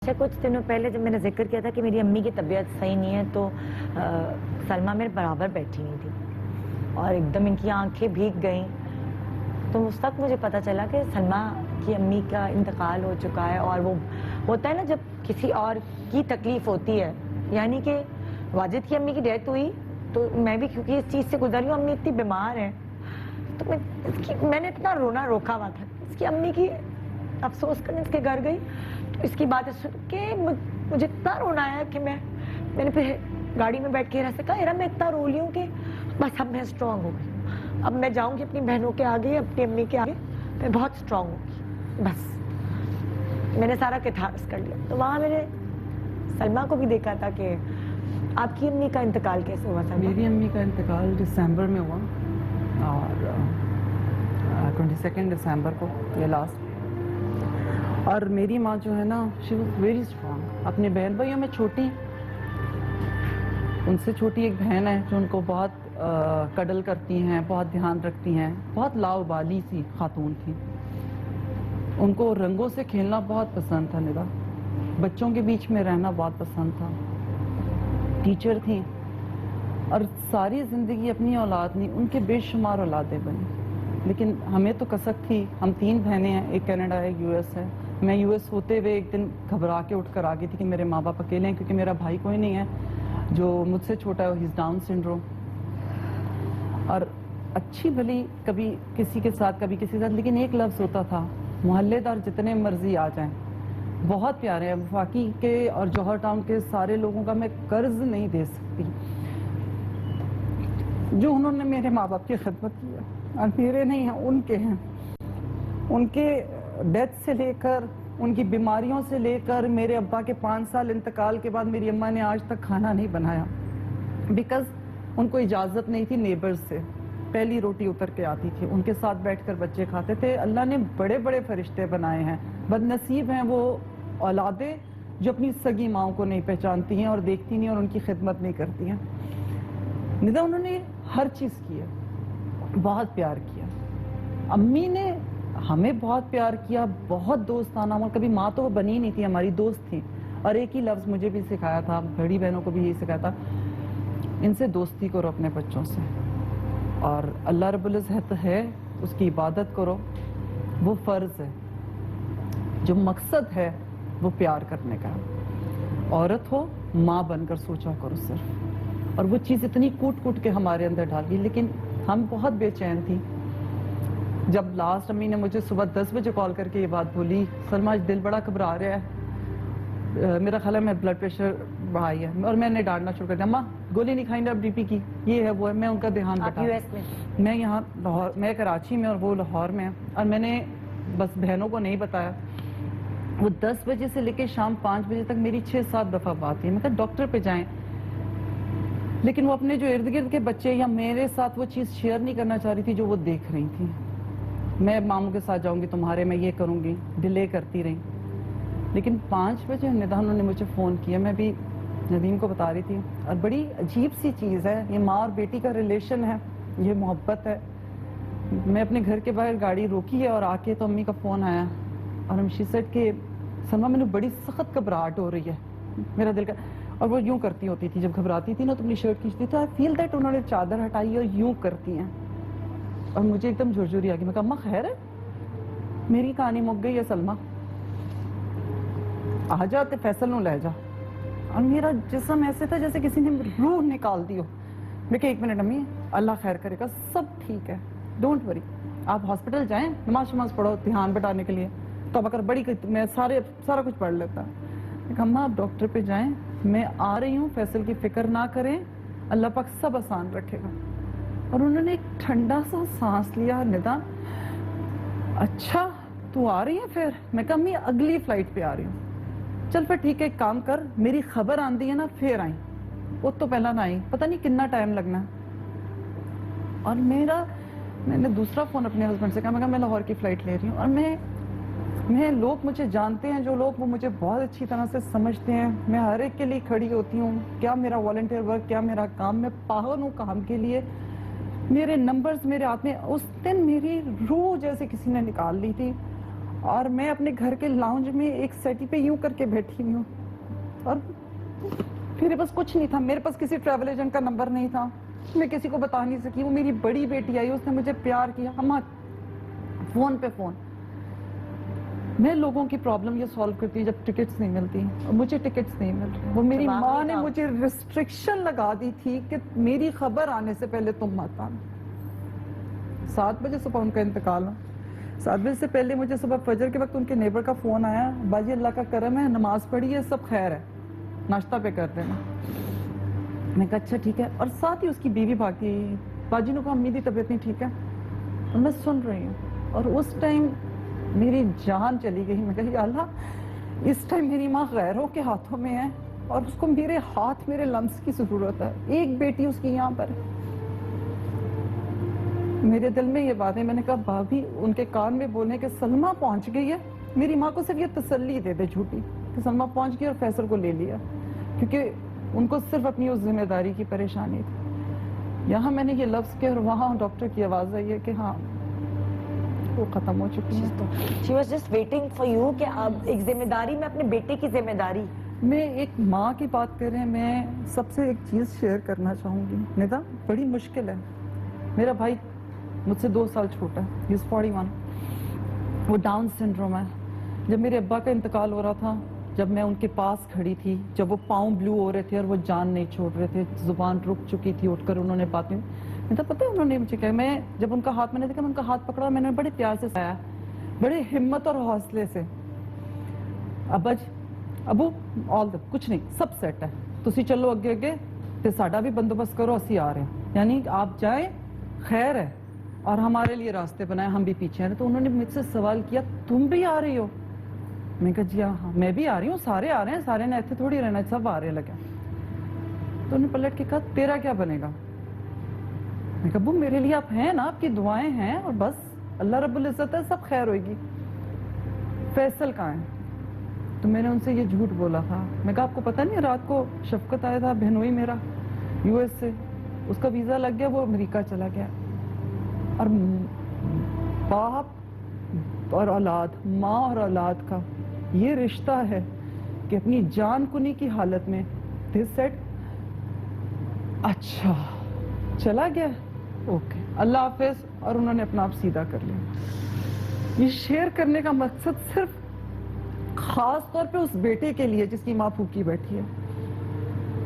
अच्छा, कुछ दिनों पहले जब मैंने जिक्र किया था कि मेरी अम्मी की तबीयत सही नहीं है तो सलमा मेरे बराबर बैठी नहीं थी और एकदम इनकी आंखें भीग गईं। तो उस वक्त मुझे पता चला कि सलमा की अम्मी का इंतकाल हो चुका है। और वो होता है ना जब किसी और की तकलीफ होती है, यानी कि वाजिद की अम्मी की डेथ हुई तो मैं भी क्योंकि इस चीज़ से गुजरी हूँ, अम्मी इतनी बीमार है तो मैंने इतना रोना रोका हुआ था। इसकी अम्मी की अफसोस करने इसके घर गई तो इसकी बातें सुन के मुझे इतना रोना आया कि मैंने फिर गाड़ी में बैठ के इरा से कहा, इरा मैं इतना रो ली हूँ कि बस अब मैं स्ट्रांग हो गई, अब मैं जाऊँगी अपनी बहनों के आगे, अपनी अम्मी के आगे, मैं बहुत स्ट्रांग होगी। बस मैंने सारा कितार्स कर लिया। तो वहाँ मैंने सलमा को भी देखा था कि आपकी अम्मी का इंतकाल कैसे हुआ था? मेरी अम्मी का इंतकाल दिसंबर में हुआ और 22 दिसंबर को ये लास्ट। और मेरी माँ जो है ना, शी वॉज वेरी स्ट्रांग। अपने बहन भाइयों में छोटी, उनसे छोटी एक बहन है जो उनको बहुत कडल करती हैं, बहुत ध्यान रखती हैं, बहुत लाउबाली सी खातून थी। उनको रंगों से खेलना बहुत पसंद था, निदा बच्चों के बीच में रहना बहुत पसंद था। टीचर थी और सारी ज़िंदगी अपनी औलाद नहीं, उनके बेशुमार औलादें बनी। लेकिन हमें तो कसक थी, हम 3 बहनें हैं, एक कनाडा है, यूएस है। मैं यूएस होते हुए एक दिन घबरा के उठ कर आ गई थी कि मेरे माँ बाप अकेले हैं, क्योंकि मेरा भाई कोई नहीं है जो मुझसे छोटा है, हिज डाउन सिंड्रोम। और अच्छी भली कभी किसी के साथ कभी किसी के साथ, लेकिन एक लफ्ज़ होता था, मोहल्लेदार जितने मर्जी आ जाएं, बहुत प्यारे हैं। वफाकी के और जौहर टाउन के सारे लोगों का मैं कर्ज नहीं दे सकती जो उन्होंने मेरे माँ बाप की खिदमत की है। और मेरे नहीं हैं, उनके हैं। उनके डेथ से लेकर, उनकी बीमारियों से लेकर, मेरे अब्बा के 5 साल इंतकाल के बाद मेरी अम्मा ने आज तक खाना नहीं बनाया, बिकॉज उनको इजाज़त नहीं थी नेबर्स से। पहली रोटी उतर के आती थी, उनके साथ बैठकर बच्चे खाते थे। अल्लाह ने बड़े बड़े फरिश्ते बनाए हैं, बदनसीब हैं वो औलादे जो अपनी सगी माओं को नहीं पहचानती हैं और देखती नहीं और उनकी खिदमत नहीं करती हैं। निदा उन्होंने हर चीज़ की है, बहुत प्यार किया। अम्मी ने हमें बहुत प्यार किया, बहुत दोस्ताना। और कभी माँ तो वो बनी नहीं थी, हमारी दोस्त थी। और एक ही लफ्ज़ मुझे भी सिखाया था, बड़ी बहनों को भी यही सिखाया था, इनसे दोस्ती करो अपने बच्चों से, और अल्लाह रब्बुल इज़्ज़त है उसकी इबादत करो, वो फ़र्ज़ है। जो मकसद है वो प्यार करने का। औरत हो, माँ बनकर सोचा करो सिर्फ। और वो चीज़ इतनी कूट कूट के हमारे अंदर डाल दी, लेकिन हम बहुत बेचैन थी। जब लास्ट अम्मी ने मुझे सुबह 10 बजे कॉल करके ये बात बोली, सलमा आज दिल बड़ा घबरा रहा है, मेरा ख्याल है मैं ब्लड प्रेशर बढ़ाई है, और मैंने डांटना शुरू कर दिया, अम्मा गोली नहीं खाई ना अब बीपी की, ये है वो है। मैं उनका ध्यान रखा। यूएस में? मैं यहाँ लाहौर, मैं कराची में और वो लाहौर में है। और मैंने बस बहनों को नहीं बताया। वो 10 बजे से लेकर शाम 5 बजे तक मेरी 6-7 दफ़ा बात है, मतलब डॉक्टर पे जाएं। लेकिन वो अपने जो इर्द गिर्द के बच्चे या मेरे साथ वो चीज़ शेयर नहीं करना चाह रही थी जो वो देख रही थी। मैं मामू के साथ जाऊंगी तुम्हारे, मैं ये करूंगी, डिले करती रही। लेकिन 5 बजे निदान ने मुझे फ़ोन किया, मैं भी नदीम को बता रही थी। और बड़ी अजीब सी चीज़ है, ये माँ और बेटी का रिलेशन है, ये मोहब्बत है। मैं अपने घर के बाहर गाड़ी रोकी है और आके तो अम्मी का फ़ोन आया और अम्मी सेड के सलमा मैंने बड़ी सख्त घबराहट हो रही है, मेरा दिल का। और वो यूँ करती होती थी, जब घबराती थी ना तो अपनी शर्ट खींचती थी। आई फील दैट उन्होंने चादर हटाई और यूँ करती हैं और मुझे एकदम झुरझुरी आ गई। मैं कहा अम्मा खैर है? मेरी कहानी मुक गई है सलमा, आ जा ते फैसल नू ले जा। और मेरा जिस्म ऐसे था जैसे किसी ने रूह निकाल दी हो। मैं कहा 1 मिनट अम्मी, अल्लाह खैर करेगा, सब ठीक है, डोंट वरी। आप हॉस्पिटल जाएं, नमाज शमाज पढ़ो ध्यान बटाने के लिए, तो अगर बड़ी मैं सारा कुछ पढ़ लेता। मैं कहा अम्मा आप डॉक्टर पे जाएं, मैं आ रही हूँ, फैसल की फिक्र ना करें, अल्लाह पाक सब आसान रखेगा। और उन्होंने एक ठंडा सा सांस लिया, निदा अच्छा तू आ रही है फिर? मैं कहा अम्मी अगली फ्लाइट पे आ रही हूँ। चल फिर ठीक है, एक काम कर, मेरी खबर आंदी है ना फिर आई, वो तो पहला ना आई, पता नहीं कितना टाइम लगना। और मैंने दूसरा फ़ोन अपने हस्बैंड से कहा, मैं लाहौर की फ़्लाइट ले रही हूँ। और मैं लोग मुझे जानते हैं, जो लोग वो मुझे बहुत अच्छी तरह से समझते हैं, मैं हर एक के लिए खड़ी होती हूँ। क्या मेरा वॉलंटियर वर्क, क्या मेरा काम, मैं पागल हूँ काम के लिए। मेरे नंबर्स मेरे हाथ में, उस दिन मेरी रूह जैसे किसी ने निकाल ली थी। और मैं अपने घर के लाउंज में एक सेटी पे यूं करके बैठी हुई हूँ, और मेरे पास कुछ नहीं था, मेरे पास किसी ट्रैवल एजेंट का नंबर नहीं था, मैं किसी को बता नहीं सकी। वो मेरी बड़ी बेटी आई, उसने मुझे प्यार किया, हम फोन पे फोन। मैं लोगों की प्रॉब्लम ये सॉल्व करती जब टिकट्स नहीं मिलती, और मुझे टिकट्स नहीं मिल रही। वो मेरी दिमाग माँ में ने था। मुझे रिस्ट्रिक्शन लगा दी थी कि मेरी खबर आने से पहले तुम मत आना। 7 बजे सुबह उनका इंतकाल हुआ। 7 बजे से पहले मुझे सुबह फजर के वक्त उनके नेबर का फोन आया, बाजी अल्लाह का करम है, नमाज पढ़ी है, सब खैर है, नाश्ता पे कर देना। मैं कहा अच्छा ठीक है। और साथ ही उसकी बीवी भागी, बाजी ने कहा अम्मी की तबीयत नहीं ठीक है, और मैं सुन रही हूँ। और उस टाइम मेरी जान चली गई। मैं कही अल्लाह, इस टाइम मेरी माँ गैरों के हाथों में है, और उसको मेरे हाथ, मेरे लम्स की जरूरत है। एक बेटी उसकी यहाँ पर है। मेरे दिल में ये बात है, मैंने कहा भाभी उनके कान में बोलने के सलमा पहुंच गई है। मेरी माँ को सिर्फ ये तसल्ली दे दे झूठी कि सलमा पहुंच गई और फैसल को ले लिया, क्योंकि उनको सिर्फ अपनी उस जिम्मेदारी की परेशानी थी। यहाँ मैंने ये लफ्ज किया और वहाँ डॉक्टर की आवाज आई है कि हाँ वो खत्म हो चुकी है। She was just waiting for you कि अब एक जिम्मेदारी में अपने बेटे की जिम्मेदारी। मैं एक माँ की बात कर रहे हैं, मैं सबसे एक चीज़ शेयर करना चाहूँगी निदा, बड़ी मुश्किल है। मेरा भाई मुझसे 2 साल छोटा है, he is 41, वो डाउन सिंड्रोम है। जब मेरे अब्बा का इंतकाल हो रहा था, जब मैं उनके पास खड़ी थी, जब वो पाँव ब्लू हो रहे थे और वो जान नहीं छोड़ रहे थे, जुबान रुक चुकी थी, उठकर उन्होंने बातें, तो पता है उन्होंने मुझे क्या, मैं जब उनका हाथ मैंने देखा, मैं उनका हाथ पकड़ा, मैंने बड़े प्यार से आया, बड़े हिम्मत और हौसले से, अबू ऑल द कुछ नहीं, सब सेट है, तुसी चलो अगे अगे ते साडा भी बंदोबस्त करो, असी आ रहे हैं, यानी आप जाए खैर है, और हमारे लिए रास्ते बनाए, हम भी पीछे हैं। तो उन्होंने मुझसे सवाल किया तुम भी आ रही हो? मैं कहा जी हाँ मैं भी आ रही हूँ, सारे आ रहे हैं, सारे ने ऐसे थोड़ी रहना, सब आ रहे लगे। तो उन्होंने पलट के कहा तेरा क्या बनेगा? मैं कहा मेरे लिए आप हैं ना, आपकी दुआएं हैं, और बस अल्लाह रब्बुल इज्जत है, सब खैर होगी। फैसल कहाँ है? तो मैंने उनसे ये झूठ बोला था। मैं कहा आपको पता नहीं, रात को शफकत आया था, बहनोई मेरा यूएस से, उसका वीजा लग गया, वो अमेरिका चला गया। और बाप और औलाद, माँ और औलाद का ये रिश्ता है कि अपनी जान कुनी की हालत में दे सेड अच्छा चला गया, ओके अल्लाह हाफिज, और उन्होंने अपना आप सीधा कर लिया। ये शेयर करने का मकसद सिर्फ खास तौर पे उस बेटे के लिए जिसकी माँ भूखी बैठी है।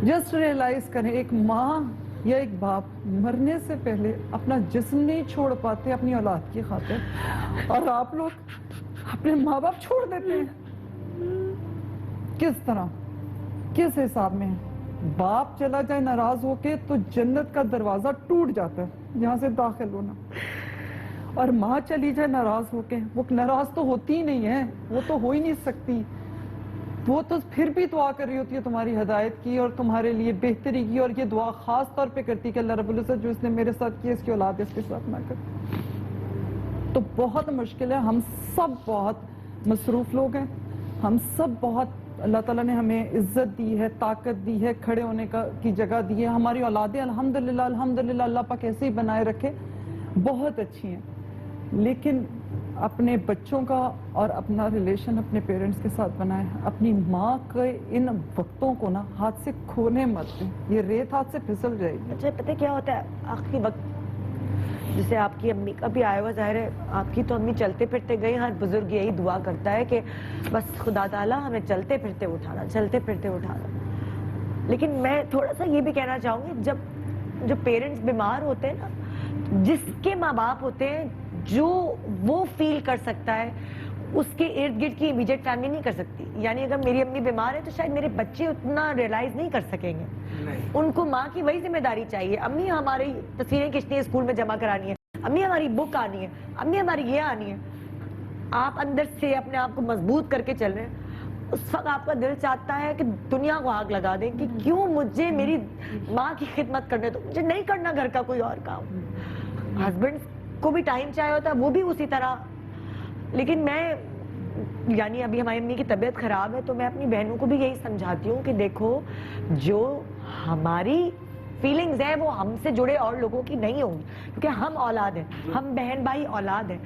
जस्ट रियलाइज करें, एक माँ या एक बाप मरने से पहले अपना जिस्म नहीं छोड़ पाते अपनी औलाद की खातिर, और आप लोग अपने माँ बाप छोड़ देते हैं। किस तरह, किस हिसाब में? बाप चला जाए नाराज होके तो जन्नत का दरवाजा टूट जाता है जहां से दाखिल होना, और माँ चली जाए नाराज होके, वो नाराज तो होती ही नहीं है, वो तो हो ही नहीं सकती, वो तो फिर भी दुआ कर रही होती है तुम्हारी हिदायत की और तुम्हारे लिए बेहतरी की, और ये दुआ खास तौर पे करती है कि अल्लाह रब्बुल इज्जत जो इसने मेरे साथ किया, इसकी औलाद इसके साथ ना कर। तो बहुत मुश्किल है, हम सब बहुत मसरूफ लोग हैं, हम सब बहुत, अल्लाह ताला ने हमें इज्जत दी है, ताकत दी है, खड़े होने की जगह दी है। हमारी औलादें अल्हम्दुलिल्लाह अल्हम्दुलिल्लाह अल्लाह पाक ऐसे ही बनाए रखे, बहुत अच्छी हैं, लेकिन अपने बच्चों का और अपना रिलेशन अपने पेरेंट्स के साथ बनाए। अपनी माँ के इन वक्तों को ना हाथ से खोने मत दें, ये रेत हाथ से फिसल जाएगी। अच्छा पता क्या होता है, आखिरी वक्त जैसे आपकी अम्मी का भी आया हुआ, जाहिर है आपकी तो अम्मी चलते फिरते गई, हर बुजुर्ग यही दुआ करता है कि बस खुदा ताला हमें चलते फिरते उठाना, चलते फिरते उठाना। लेकिन मैं थोड़ा सा ये भी कहना चाहूँगी, जब पेरेंट्स बीमार होते हैं ना, जिसके माँ बाप होते हैं जो वो फील कर सकता है, उसके इर्द गिर्द की इमीडिएट फैमिली नहीं कर सकती। यानी अगर मेरी अम्मी बीमार है तो शायद मेरे बच्चे उतना रियलाइज नहीं कर सकेंगे, उनको माँ की वही जिम्मेदारी चाहिए। अम्मी हमारी तस्वीरें खींचनी है, स्कूल में जमा करानी है, अम्मी हमारी बुक आनी है, अम्मी हमारी ये आनी है। आप अंदर से अपने आप को मजबूत करके चल रहे हैं, उस वक्त आपका दिल चाहता है कि दुनिया को आग लगा दें कि क्यों मुझे मेरी माँ की खिदमत करने दो, मुझे नहीं करना घर का कोई और काम। हस्बैंड को भी टाइम चाहिए होता है, वो भी उसी तरह। लेकिन मैं, यानी अभी हमारी अम्मी की तबीयत खराब है, तो मैं अपनी बहनों को भी यही समझाती हूँ कि देखो, जो हमारी फीलिंग्स है वो हमसे जुड़े और लोगों की नहीं होंगी, क्योंकि हम औलाद हैं, हम बहन भाई औलाद हैं।